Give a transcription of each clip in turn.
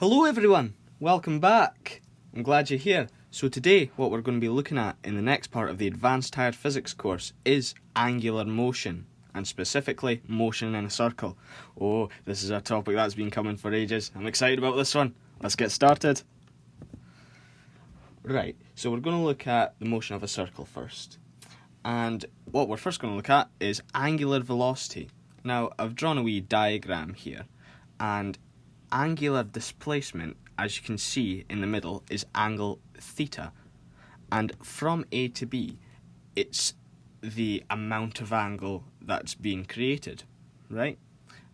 Hello everyone, welcome back. I'm glad you're here. So today what we're going to be looking at in the next part of the Advanced Higher Physics course is angular motion, and specifically motion in a circle. Oh, this is a topic that's been coming for ages. I'm excited about this one. Let's get started. Right, so we're going to look at the motion of a circle first. And what we're first going to look at is angular velocity. Now, I've drawn a wee diagram here, and angular displacement, as you can see in the middle, is angle theta. And from A to B, it's the amount of angle that's being created, right?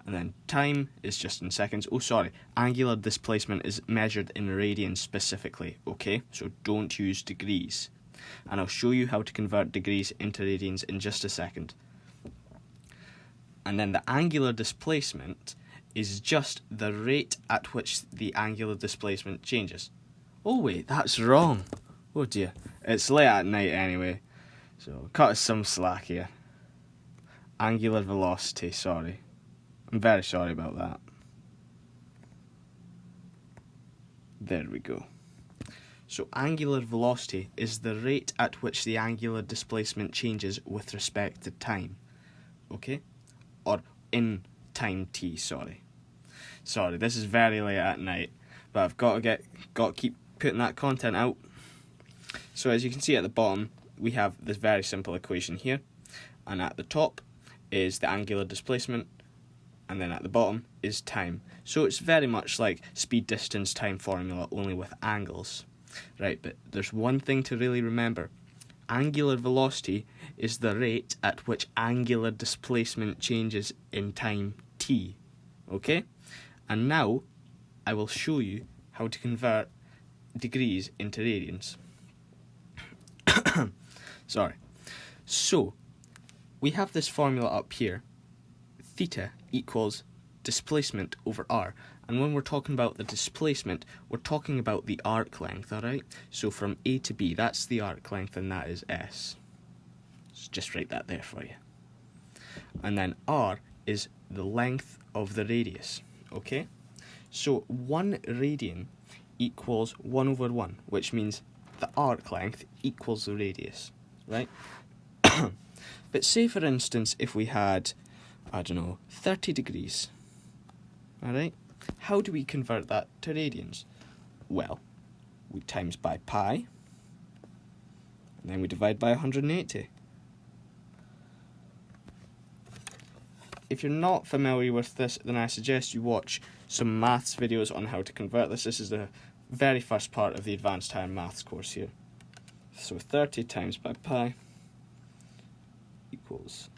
And then time is just in seconds. Oh, sorry, angular displacement is measured in radians specifically, okay? So don't use degrees. And I'll show you how to convert degrees into radians in just a second. And then the angular displacement is just the rate at which the angular displacement changes. Oh wait, that's wrong. Oh dear. It's late at night anyway, so cut us some slack here. Angular velocity, sorry. I'm very sorry about that. There we go. So angular velocity is the rate at which the angular displacement changes with respect to time. Okay? Or in time t, sorry. Sorry, this is very late at night, but I've got to keep putting that content out. So as you can see at the bottom, we have this very simple equation here, and at the top is the angular displacement, and then at the bottom is time. So it's very much like speed, distance, time formula, only with angles. Right, but there's one thing to really remember. Angular velocity is the rate at which angular displacement changes in time t. Okay? And now I will show you how to convert degrees into radians. Sorry. So, we have this formula up here. Theta equals displacement over r. And when we're talking about the displacement, we're talking about the arc length, alright? So from A to B, that's the arc length, and that is s. Let's just write that there for you. And then r is the length of the radius, okay? So 1 radian equals 1 over 1, which means the arc length equals the radius, right? But say, for instance, if we had, 30 degrees, alright? How do we convert that to radians? Well, we times by pi, and then we divide by 180. If you're not familiar with this, then I suggest you watch some maths videos on how to convert this. This is the very first part of the Advanced Higher Maths course here. So 30 times by pi equals...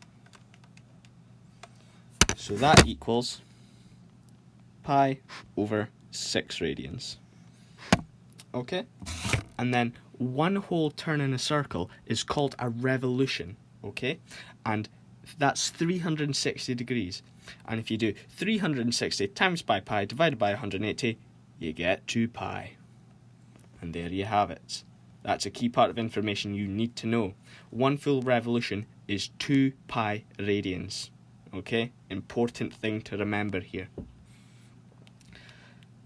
So that equals pi over 6 radians. Okay? And then 1 whole turn in a circle is called a revolution. Okay? And that's 360 degrees. And if you do 360 times by pi divided by 180, you get 2 pi. And there you have it. That's a key part of information you need to know. 1 full revolution is 2 pi radians. Okay? Important thing to remember here.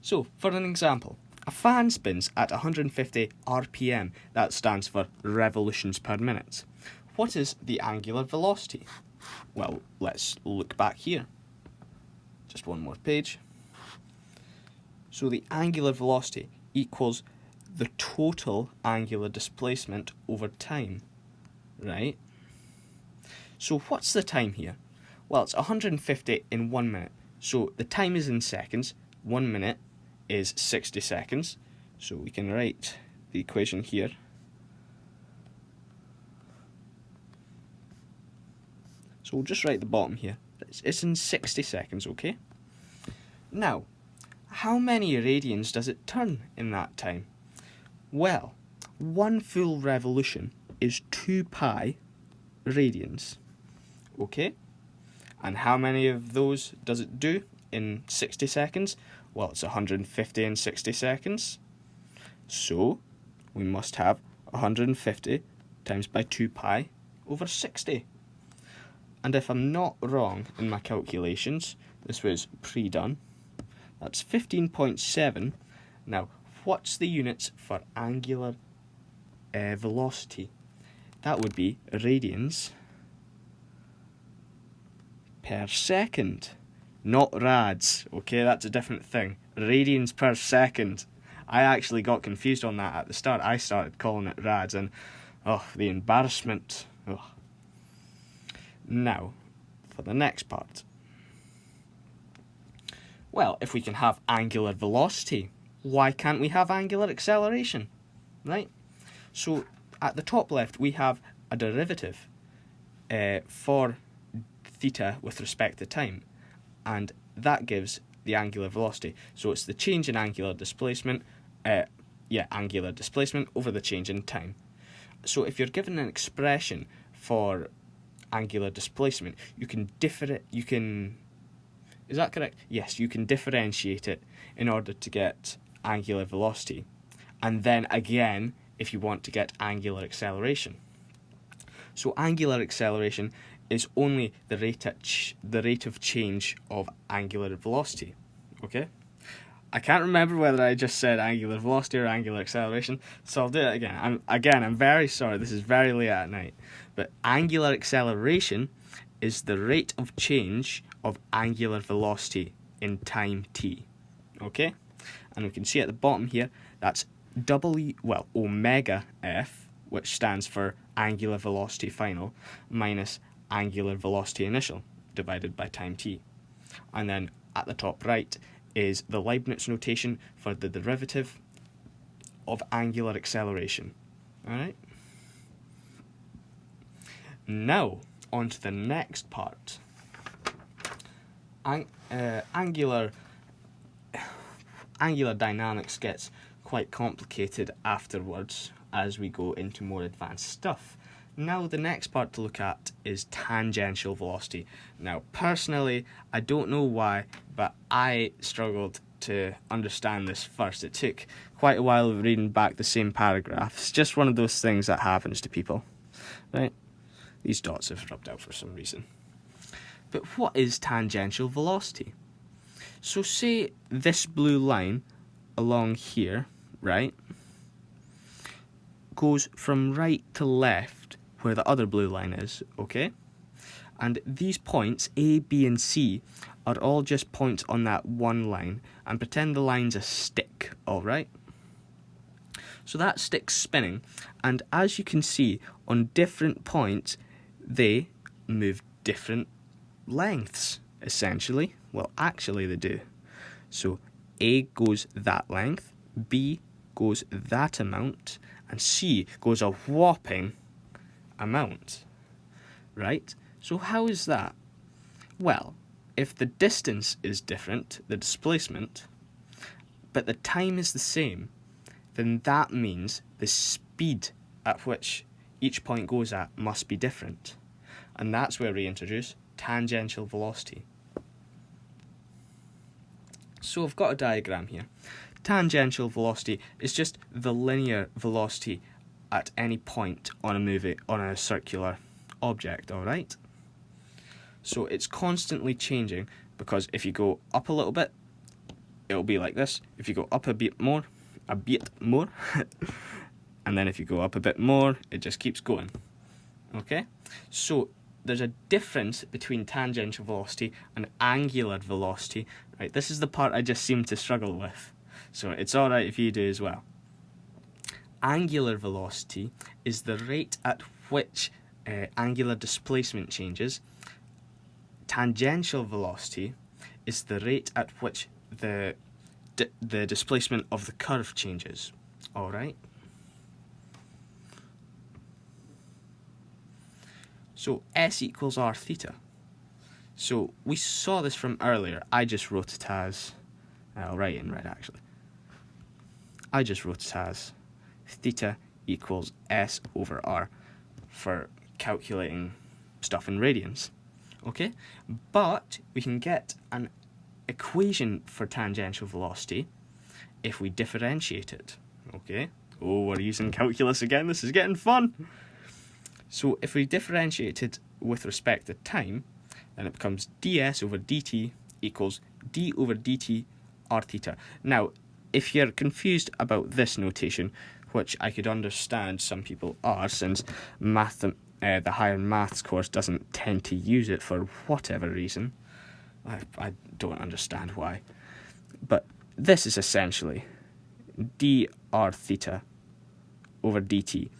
So, for an example, a fan spins at 150 RPM. That stands for revolutions per minute. What is the angular velocity? Well, let's look back here. Just one more page. So the angular velocity equals the total angular displacement over time, right? So what's the time here? Well, it's 150 in 1 minute. So the time is in seconds. 1 minute is 60 seconds. So we can write the equation here. So we'll just write the bottom here. It's in 60 seconds, okay? Now, how many radians does it turn in that time? Well, 1 full revolution is 2 pi radians, okay? And how many of those does it do in 60 seconds? Well, it's 150 in 60 seconds. So, we must have 150 times by 2 pi over 60. And if I'm not wrong in my calculations, this was pre-done, That's 15.7. Now, what's the units for angular velocity? That would be radians per second, not rads. Okay, that's a different thing. Radians per second. I actually got confused on that at the start. I started calling it rads, and the embarrassment. Now, for the next part. Well, if we can have angular velocity, why can't we have angular acceleration? Right? So, at the top left, we have a derivative for theta with respect to time, and that gives the angular velocity. So it's the change in angular displacement, angular displacement over the change in time. So if you're given an expression for angular displacement, you can is that correct? Yes, you can differentiate it in order to get angular velocity, and then again if you want to get angular acceleration. So angular acceleration is only the rate of change of angular velocity. Okay? I can't remember whether I just said angular velocity or angular acceleration, so I'll do it again. I'm very sorry, this is very late at night. But angular acceleration is the rate of change of angular velocity in time t. Okay? And we can see at the bottom here, that's omega f, which stands for angular velocity final, minus angular velocity initial, divided by time t. And then at the top right is the Leibniz notation for the derivative of angular acceleration. Alright? Now, on to the next part. Angular dynamics gets quite complicated afterwards as we go into more advanced stuff. Now the next part to look at is tangential velocity. Now personally, I don't know why, but I struggled to understand this first. It took quite a while reading back the same paragraph. It's just one of those things that happens to people, right? These dots have rubbed out for some reason. But what is tangential velocity? So say this blue line along here, right, goes from right to left where the other blue line is, okay? And these points, A, B, and C, are all just points on that one line, and pretend the line's a stick, alright? So that stick's spinning, and as you can see, on different points, they move different lengths, essentially. Well, actually they do. So A goes that length, B goes that amount, and C goes a whopping amount, right? So how is that? Well, if the distance is different, the displacement, but the time is the same, then that means the speed at which each point goes at must be different. And that's where we introduce tangential velocity. So I've got a diagram here. Tangential velocity is just the linear velocity at any point on a circular object, alright? So it's constantly changing, because if you go up a little bit, it'll be like this. If you go up a bit more, and then if you go up a bit more, it just keeps going. Okay? So there's a difference between tangential velocity and angular velocity. Right? This is the part I just seem to struggle with. So it's alright if you do as well. Angular velocity is the rate at which angular displacement changes. Tangential velocity is the rate at which the displacement of the curve changes. Alright? So S equals r theta. So we saw this from earlier. I just wrote it as, I'll write it in red actually. I just wrote it as theta equals S over r for calculating stuff in radians. Okay? But we can get an equation for tangential velocity if we differentiate it. Okay? Oh, we're using calculus again. This is getting fun. So if we differentiate it with respect to time, then it becomes ds over dt equals d over dt r theta. Now, if you're confused about this notation, which I could understand some people are, since the higher maths course doesn't tend to use it for whatever reason. I don't understand why. But this is essentially dr theta over dt.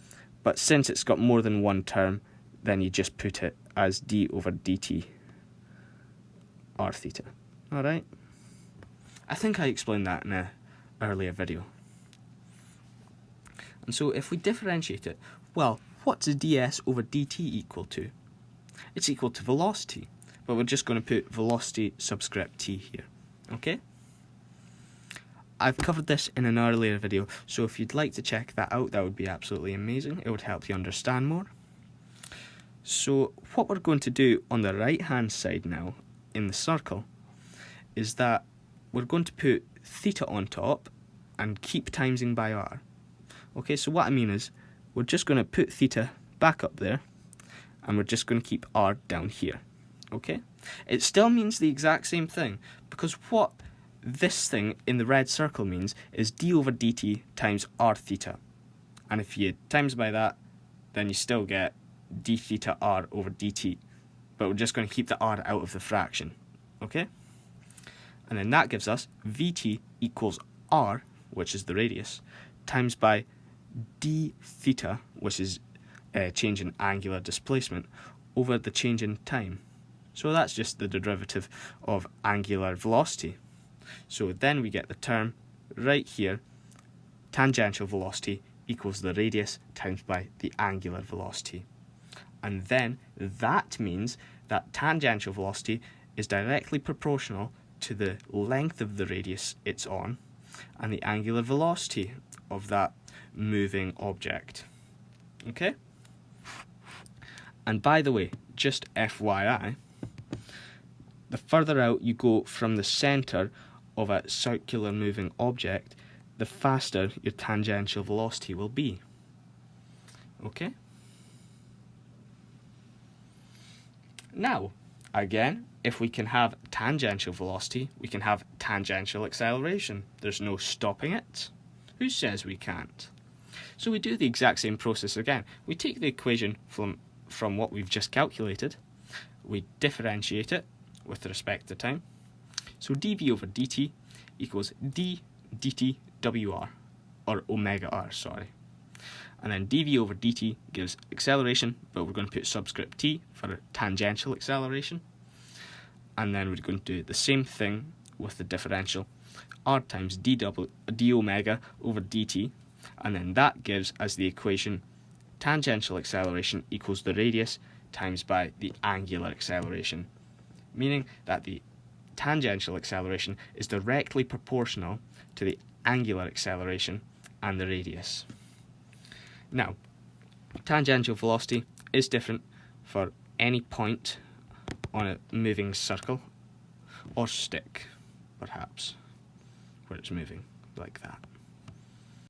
But since it's got more than one term, then you just put it as d over dt r theta. Alright? I think I explained that in an earlier video. And so if we differentiate it, well, what does ds over dt equal to? It's equal to velocity, but we're just going to put velocity subscript t here. Okay? I've covered this in an earlier video, so if you'd like to check that out, that would be absolutely amazing. It would help you understand more. So what we're going to do on the right hand side now, in the circle, is that we're going to put theta on top and keep timesing by r. Okay, so what I mean is, we're just going to put theta back up there, and we're just going to keep r down here. Okay? It still means the exact same thing, because what this thing in the red circle means is d over dt times r theta. And if you times by that, then you still get d theta r over dt. But we're just going to keep the r out of the fraction. Okay? And then that gives us vt equals r, which is the radius, times by d theta, which is change in angular displacement, over the change in time. So that's just the derivative of angular velocity. So then we get the term right here, tangential velocity equals the radius times by the angular velocity. And then that means that tangential velocity is directly proportional to the length of the radius it's on and the angular velocity of that moving object. Okay? And by the way, just FYI, the further out you go from the centre of a circular moving object, the faster your tangential velocity will be. Okay? Now, again, if we can have tangential velocity, we can have tangential acceleration. There's no stopping it. Who says we can't? So we do the exact same process again. We take the equation from what we've just calculated, we differentiate it with respect to time. So dv over dt equals d dt wr, or omega r, sorry. And then dv over dt gives acceleration, but we're going to put subscript t for tangential acceleration. And then we're going to do the same thing with the differential, r times d omega over dt, and then that gives us the equation tangential acceleration equals the radius times by the angular acceleration, meaning that the tangential acceleration is directly proportional to the angular acceleration and the radius. Now, tangential velocity is different for any point on a moving circle or stick, perhaps, where it's moving like that.